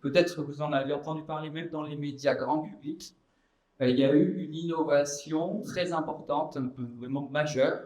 peut-être que vous en avez entendu parler même dans les médias grand public. Il y a eu une innovation très importante, vraiment majeure,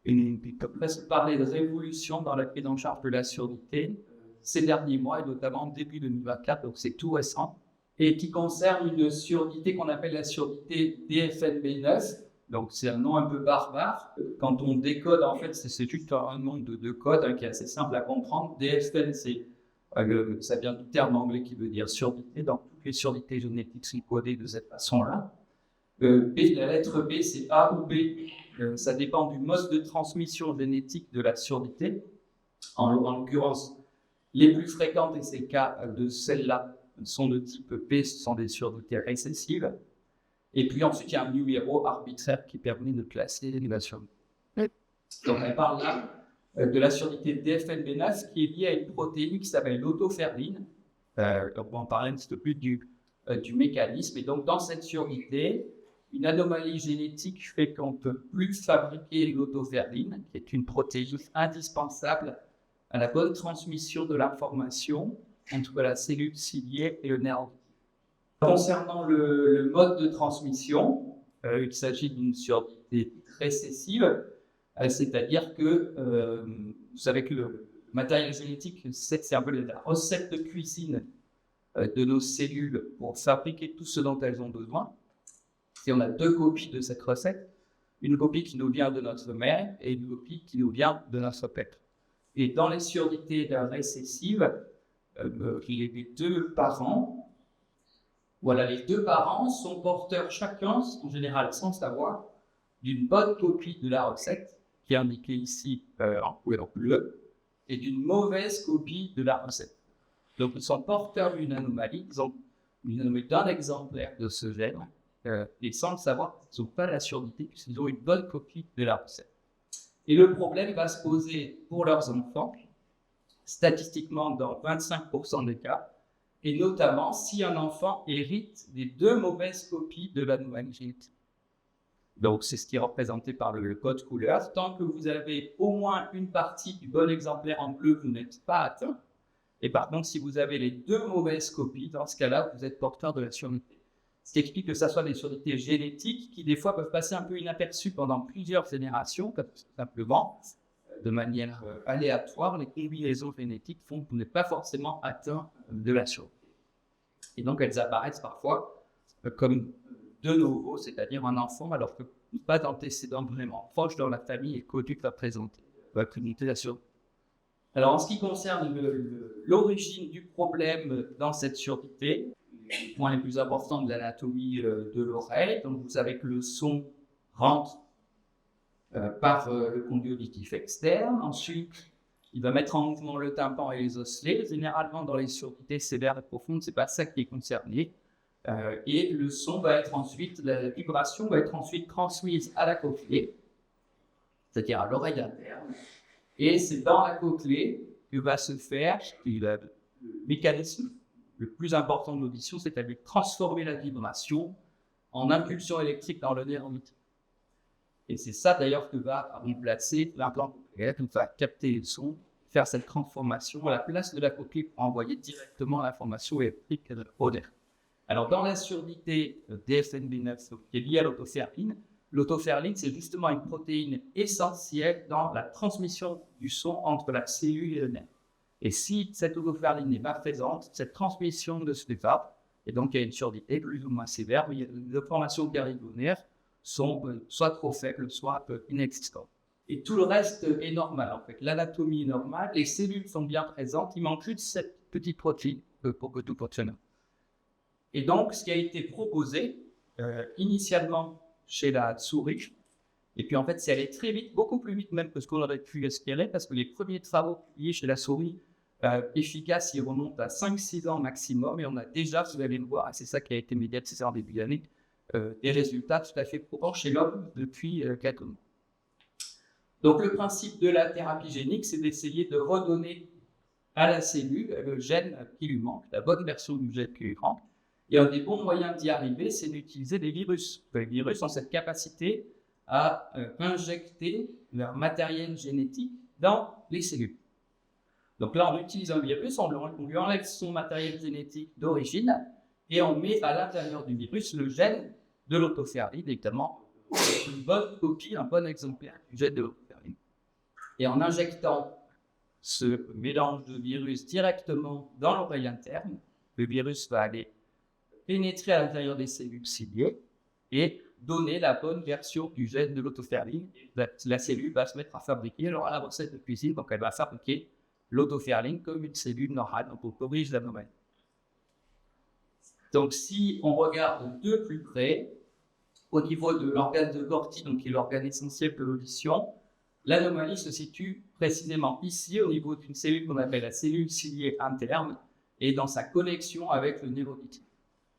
et on peut presque parler de révolution dans la prise en charge de la surdité ces derniers mois, et notamment début 2024, donc c'est tout récent, et qui concerne une surdité qu'on appelle la surdité DFNB9. Donc c'est un nom un peu barbare. Quand on décode, en fait, c'est juste un nom de code qui est assez simple à comprendre. DFN, ça vient du terme anglais qui veut dire surdité. Donc toutes les surdités génétiques sont codées de cette façon-là. B, la lettre B, c'est A ou B. Ça dépend du mode de transmission génétique de la surdité. En l'occurrence, les plus fréquentes, et c'est le cas de celles-là, sont de type P, ce sont des surdités récessives. Et puis ensuite, il y a un numéro arbitraire qui permet de classer les surdité. Donc on parle là de la surdité DFNB9 qui est liée à une protéine qui s'appelle l'autoferline. On va en parler un petit peu plus du mécanisme. Et donc dans cette surdité, une anomalie génétique fait qu'on ne peut plus fabriquer l'autoferline, qui est une protéine indispensable à la bonne transmission de l'information entre la cellule ciliée et le nerf. Concernant le mode de transmission, il s'agit d'une surdité récessive, c'est-à-dire que vous savez que le matériel génétique, c'est un peu la recette de cuisine de nos cellules pour fabriquer tout ce dont elles ont besoin. Et on a deux copies de cette recette, une copie qui nous vient de notre mère et une copie qui nous vient de notre père. Et dans les surdités récessives, les deux parents sont porteurs chacun, en général sans savoir, d'une bonne copie de la recette, qui est indiquée ici en couleur bleue, et d'une mauvaise copie de la recette. Donc ils sont porteurs d'une anomalie, ils ont une anomalie d'un exemplaire de ce gène, et sans le savoir, ils n'ont pas la surdité, puisqu'ils ont une bonne copie de la recette. Et le problème va se poser pour leurs enfants, statistiquement dans 25% des cas, et notamment si un enfant hérite des deux mauvaises copies de l'anomalie génétique. Donc c'est ce qui est représenté par le code couleur. Tant que vous avez au moins une partie du bon exemplaire en bleu, vous n'êtes pas atteint. Et par contre, si vous avez les deux mauvaises copies, dans ce cas-là, vous êtes porteur de la surdité. Ce qui explique que ce soit des surdités génétiques qui, des fois, peuvent passer un peu inaperçues pendant plusieurs générations, comme simplement, de manière aléatoire, les combinaisons génétiques font que vous n'êtes pas forcément atteint de la surdité. Et donc, elles apparaissent parfois comme de nouveau, c'est-à-dire un enfant, alors que pas d'antécédent vraiment proche dans la famille est connu que va présenter la communauté de la surdité. Alors, en ce qui concerne l'origine du problème dans cette surdité, les points les plus importants de l'anatomie de l'oreille, donc vous savez que le son rentre par le conduit auditif externe. Ensuite, il va mettre en mouvement le tympan et les osselets. Généralement, dans les surdités sévères et profondes, c'est pas ça qui est concerné. Et le son va être ensuite, la vibration va être ensuite transmise à la cochlée, c'est-à-dire à l'oreille interne. Et c'est dans la cochlée que va se faire le mécanisme le plus important de l'audition, c'est-à-dire transformer la vibration en impulsion électrique dans le nerf auditif. Et c'est ça d'ailleurs que va remplacer l'implant cochléaire, qui va capter le son, faire cette transformation à la place de la cochlée pour envoyer directement l'information électrique au nerf. Alors dans la surdité DFNB9 qui est liée à l'autoferline, l'autoferline c'est justement une protéine essentielle dans la transmission du son entre la cellule et le nerf. Et si cette autoferline n'est pas présente, cette transmission ne se fait pas, et donc il y a une surdité plus ou moins sévère, mais les informations qui arrivent au nerf sont soit trop faibles, soit inexistantes. Et tout le reste est normal, en fait. L'anatomie est normale, les cellules sont bien présentes, il manque juste cette petite protéine pour que tout fonctionne. Et donc, ce qui a été proposé initialement chez la souris, et puis en fait, c'est allé très vite, beaucoup plus vite même que ce qu'on aurait pu espérer, parce que les premiers travaux publiés chez la souris efficaces, ils remontent à 5-6 ans maximum, et on a déjà, vous allez le voir, et c'est ça qui a été médiatisé en début d'année, des résultats tout à fait probants chez l'homme depuis quelques mois. Donc, le principe de la thérapie génique, c'est d'essayer de redonner à la cellule le gène qui lui manque, la bonne version du gène qui lui manque. Et un des bons moyens d'y arriver, c'est d'utiliser des virus. Les virus ont cette capacité à injecter leur matériel génétique dans les cellules. Donc là, on utilise un virus, on lui enlève son matériel génétique d'origine et on met à l'intérieur du virus le gène de l'autoferline, évidemment, une bonne copie, un bon exemplaire du gène de l'autoferline. Et en injectant ce mélange de virus directement dans l'oreille interne, le virus va aller pénétrer à l'intérieur des cellules ciliées et donner la bonne version du gène de l'autoferline. La cellule va se mettre à fabriquer, alors à la recette de cuisine, donc elle va fabriquer l'autoferline comme une cellule normale, donc on corrige l'anomalie. Donc si on regarde de plus près, au niveau de l'organe de Corti, donc qui est l'organe essentiel de l'audition, l'anomalie se situe précisément ici, au niveau d'une cellule qu'on appelle la cellule ciliée interne, et dans sa connexion avec le nerf auditif.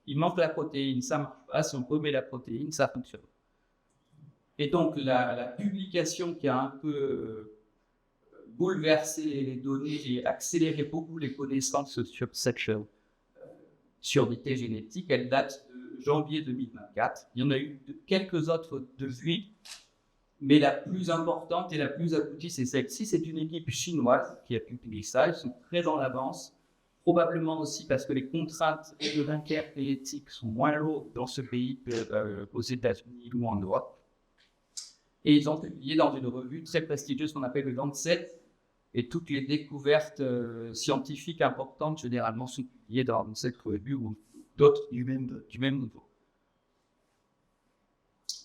Il manque la protéine, ça ne marche pas. Si on remet la protéine, ça fonctionne. Et donc, la publication qui a un peu bouleversé les données et accéléré beaucoup les connaissances sur cette surdité génétique, elle date de janvier 2024. Il y en a eu quelques autres depuis, mais la plus importante et la plus aboutie, c'est celle-ci. C'est une équipe chinoise qui a publié ça. Ils sont très en avance. Probablement aussi parce que les contraintes réglementaires et éthiques sont moins lourdes dans ce pays qu'aux États-Unis ou en Europe. Et ils ont publié dans une revue très prestigieuse qu'on appelle le Lancet. Et toutes les découvertes scientifiques importantes, généralement, sont publiées dans cette revue ou d'autres du même niveau.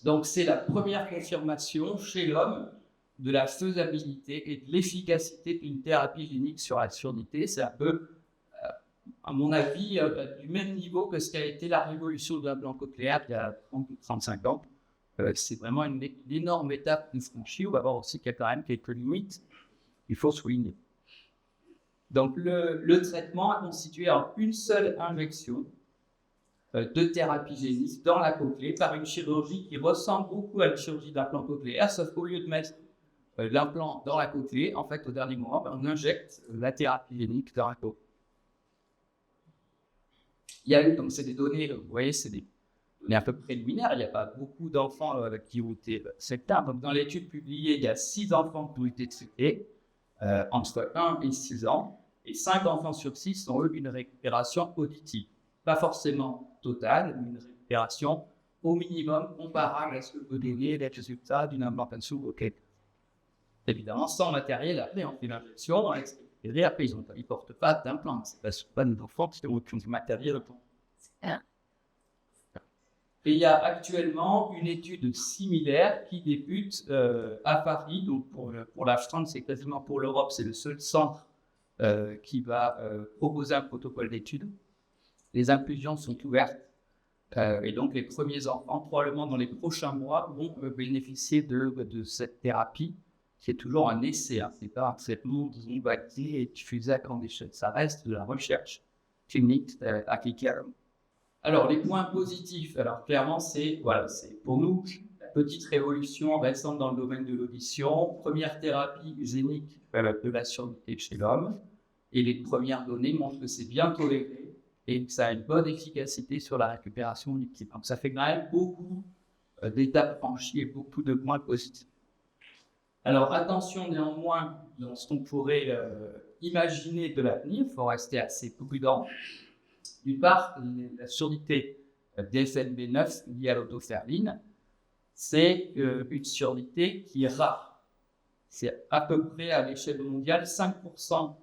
Donc, c'est la première confirmation chez l'homme de la faisabilité et de l'efficacité d'une thérapie génique sur la surdité. C'est un peu, à mon avis, du même niveau que ce qu'a été la révolution de l'implant cochléaire il y a 30 ou 35 ans. C'est vraiment une énorme étape de franchie. On va voir aussi qu'il y a quand même quelques limites. Il faut souligner. Donc, le traitement a consisté en une seule injection de thérapie génique dans la cochlée par une chirurgie qui ressemble beaucoup à une chirurgie d'implant cochléaire, sauf qu'au lieu de mettre l'implant dans la cochlée, en fait, au dernier moment, on injecte la thérapie génique dans la cochlée. Il y a eu, donc c'est des données, vous voyez, c'est des données un peu préliminaires, il n'y a pas beaucoup d'enfants qui ont été sectaires. Donc, dans l'étude publiée, il y a 6 enfants qui ont été traités entre 1 et 6 ans, et 5 enfants sur 6 ont eu une récupération auditive. Pas forcément totale, mais une récupération au minimum comparable à ce que peut donner les résultats d'une implantation vocale. Évidemment, sans matériel, après on fait l'injection, on et après ils ne portent pas d'implant, c'est parce que pas nos enfants qui ont du matériel. Et il y a actuellement une étude similaire qui débute à Paris. Donc pour la France, c'est quasiment pour l'Europe, c'est le seul centre qui va proposer un protocole d'étude. Les inclusions sont ouvertes et donc les premiers enfants, probablement dans les prochains mois, vont bénéficier de cette thérapie qui est toujours un essai. Ce n'est pas un traitement bâti et diffusé à grande échelle. Ça reste de la recherche clinique appliquée. Alors, les points positifs, alors clairement, c'est pour nous la petite révolution récente dans le domaine de l'audition, première thérapie génique de la surdité chez l'homme, et les premières données montrent que c'est bien toléré et que ça a une bonne efficacité sur la récupération auditive. Donc, ça fait quand même beaucoup d'étapes franchies et beaucoup de points positifs. Alors, attention néanmoins, dans ce qu'on pourrait imaginer de l'avenir, il faut rester assez prudent. D'une part, la surdité DFNB9 liée à l'autoferline, c'est une surdité qui est rare. C'est à peu près à l'échelle mondiale 5%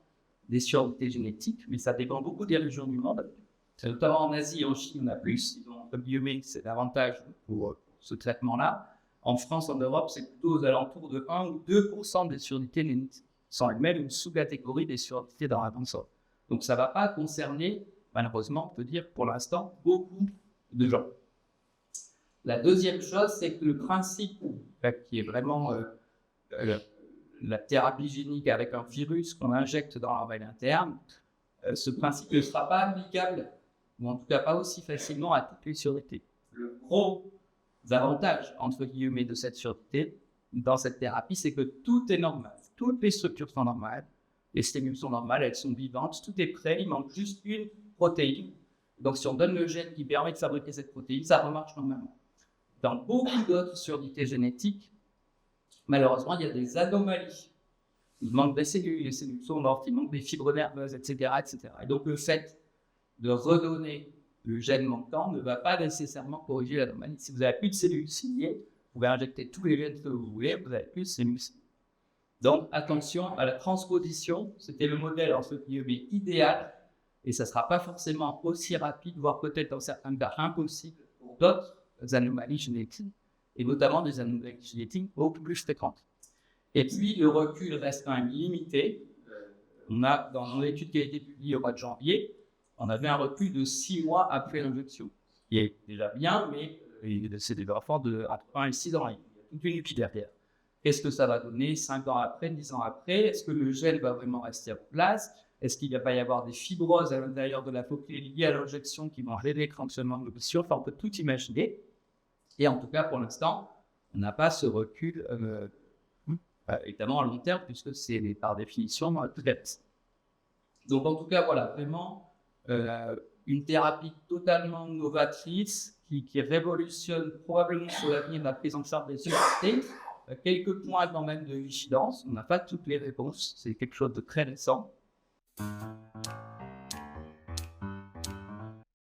des surdités génétiques, mais ça dépend beaucoup des régions du monde. C'est notamment en Asie et en Chine, on a plus. Comme Guillaume, c'est l'avantage pour ce traitement-là. En France, en Europe, c'est plutôt aux alentours de 1 ou 2% des surdités génétiques, sans même une sous-catégorie des surdités dans la console. Donc ça ne va pas concerner, malheureusement, on peut dire pour l'instant, beaucoup de gens. La deuxième chose, c'est que le principe qui est vraiment la thérapie génique avec un virus qu'on injecte dans l'oreille interne, ce principe ne sera pas applicable, ou en tout cas pas aussi facilement à toutes les surdités. Le gros avantage, entre guillemets, de cette surdité dans cette thérapie, c'est que tout est normal. Toutes les structures sont normales, les cellules sont normales, elles sont vivantes, tout est prêt, il manque juste une protéine. Donc si on donne le gène qui permet de fabriquer cette protéine, ça remarche normalement. Dans beaucoup d'autres surdités génétiques, malheureusement, il y a des anomalies il manque des cellules, les cellules sont mortes, il manque des fibres nerveuses, etc., etc. Et donc, le fait de redonner le gène manquant ne va pas nécessairement corriger l'anomalie. Si vous n'avez plus de cellules ciliées, vous pouvez injecter tous les gènes que vous voulez, vous n'avez plus de cellules ciliées. Donc, attention à la transposition. C'était le modèle, entre guillemets, idéal. Et ça ne sera pas forcément aussi rapide, voire peut-être dans certains cas impossible pour d'autres anomalies génétiques, et notamment des anomalies génétiques beaucoup plus fréquentes. Et puis, le recul reste quand même limité. On a, dans l'étude qui a été publiée au mois de janvier, on avait un recul de 6 mois après l'injection, qui est déjà bien, mais c'est des enfants de 1 et 6 ans. Il y a toute une étude derrière. Qu'est-ce que ça va donner 5 ans après, 10 ans après? Est-ce que le gène va vraiment rester en place? Est-ce qu'il va y avoir des fibroses à l'intérieur de la coquille liées à l'injection qui vont aider le fonctionnement de l'option? Enfin, on peut tout imaginer. Et en tout cas, pour l'instant, on n'a pas ce recul, évidemment à long terme, puisque c'est par définition peut-être. Donc, en tout cas, voilà, vraiment une thérapie totalement novatrice qui révolutionne probablement sur l'avenir de la prise en charge des UMT. Quelques points quand même de vigilance. On n'a pas toutes les réponses. C'est quelque chose de très récent.